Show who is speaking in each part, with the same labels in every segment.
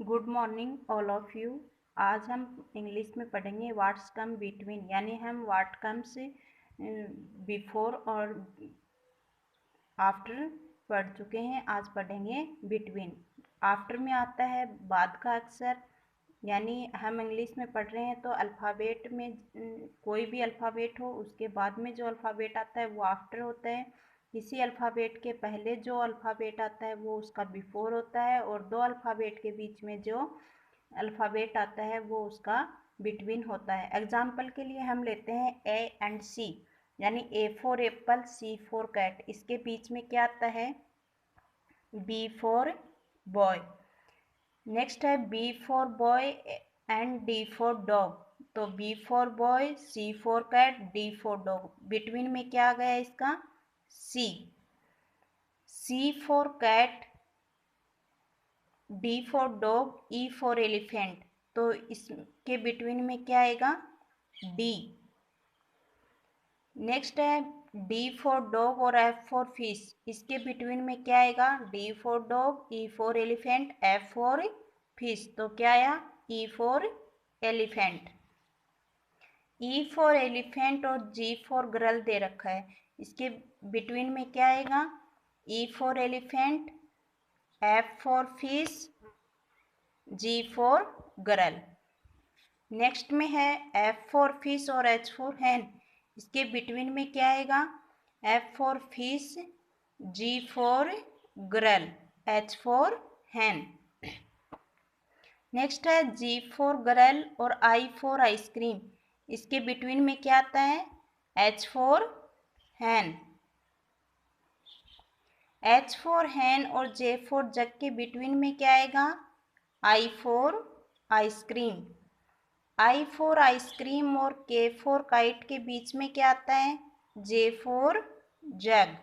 Speaker 1: Good morning all of you. आज हम English में पढ़ेंगे व्हाट्स कम बिटवीन, यानी हम व्हाट कम्स बिफोर और आफ्टर पढ़ चुके हैं। आज पढ़ेंगे बिटवीन। आफ्टर में आता है बाद का अक्षर, यानी हम इंग्लिश में पढ़ रहे हैं तो अल्फ़ाबेट में कोई भी अल्फ़ाबेट हो उसके बाद में जो अल्फ़ाबेट आता है वो आफ्टर होता है। किसी अल्फ़ाबेट के पहले जो अल्फ़ाबेट आता है वो उसका बिफोर होता है, और दो अल्फ़ाबेट के बीच में जो अल्फ़ाबेट आता है वो उसका बिटवीन होता है। एग्जाम्पल के लिए हम लेते हैं ए एंड सी, यानी A for apple, C for cat. इसके बीच में क्या आता है? B for boy. नेक्स्ट है B for boy and D for dog. तो B for boy, C for cat, D for dog. Between में क्या आ गया इसका? C. C for cat, D for dog, E for elephant. तो इसके between में क्या आएगा? डी। नेक्स्ट है डी फॉर डॉग और एफ फॉर फिश। इसके बिटवीन में क्या आएगा? D for dog, E for elephant, F for fish. तो क्या आया? ई for elephant. E for elephant और जी फॉर गर्ल दे रखा है। इसके बिटवीन में क्या आएगा? E for elephant, F for fish, G for girl. Next में है एफ फॉर फिश और एच फॉर हैन। इसके बिटवीन में क्या आएगा? F for fish, G for girl, H for hen. Next है जी फॉर गर्ल और आई फॉर आइसक्रीम। इसके बिटवीन में क्या आता है? H for hen. H for hen और जे फॉर जग के बिटवीन में क्या आएगा? I for ice cream. I for ice cream और के फॉर काइट के बीच में क्या आता है? जे for jug.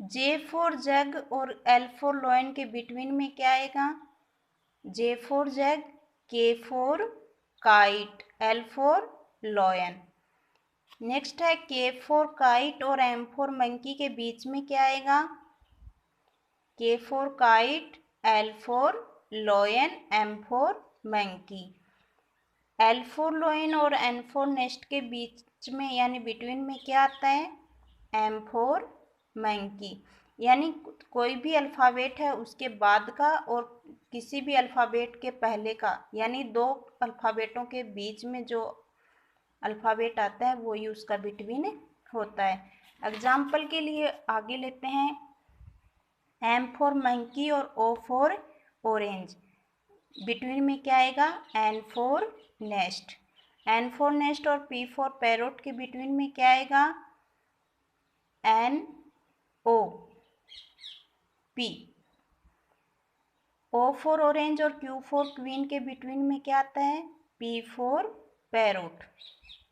Speaker 1: J for jug और एल फॉर लॉयन के बिटवीन में क्या आएगा? J for jug, K for kite, L for lion. Next है के फॉर काइट और एम फॉर मंकी के बीच में क्या आएगा? K for kite, L for lion, M for monkey. L for lion और एन फॉर नेस्ट के बीच में यानी बिटवीन में क्या आता है? M for monkey. यानी कोई भी अल्फ़ाबेट है उसके बाद का और किसी भी अल्फ़ाबेट के पहले का, यानी दो अल्फ़ाबेटों के बीच में जो अल्फ़ाबेट आता है वही उसका बिटवीन होता है। एग्जाम्पल के लिए आगे लेते हैं एम फॉर मंकी और ओ फॉर ऑरेंज। बिटवीन में क्या आएगा? N for nest. N for nest और पी फॉर पैरोट के बिटवीन में क्या आएगा? N O P. O for orange और क्यू फॉर क्वीन के बिटवीन में क्या आता है? P for parrot.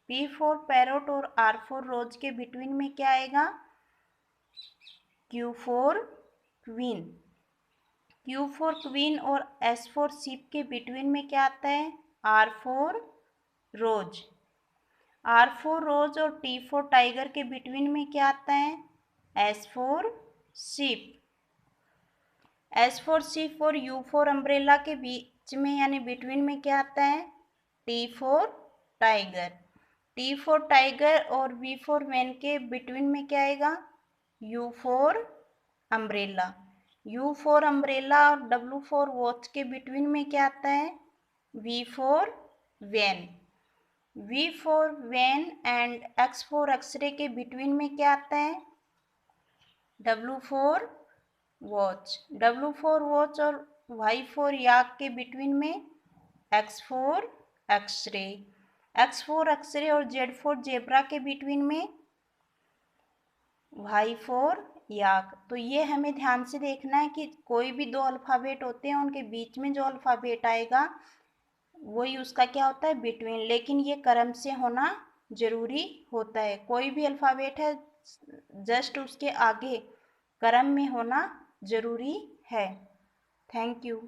Speaker 1: P for parrot और आर फॉर रोज के बिटवीन में क्या आएगा? Q for queen. Q for queen और एस फॉर शिप के बिटवीन में क्या आता है? R for rose. Are for rose और टी फॉर टाइगर के बिटवीन में क्या आता है? S for ship. S for ship और यू फॉर अम्ब्रेला के बीच में यानी बिटवीन में क्या आता है? T for tiger. T for tiger और वी फॉर वैन के बिटवीन में क्या आएगा? U for umbrella. U for umbrella और डब्ल्यू फॉर वॉच के बिटवीन में क्या आता है? V for van. V for van and x for xray के बिटवीन में क्या आता है? W for watch. W for watch और वाई फॉर याक के बिटवीन में X for xray. X for xray और जेड फॉर जेब्रा के बिटवीन में वाई फॉर याक। तो ये हमें ध्यान से देखना है कि कोई भी दो अल्फ़ाबेट होते हैं उनके बीच में जो अल्फ़ाबेट आएगा वही उसका क्या होता है? बिटवीन। लेकिन ये क्रम से होना जरूरी होता है। कोई भी अल्फ़ाबेट है जस्ट उसके आगे क्रम में होना जरूरी है। Thank you.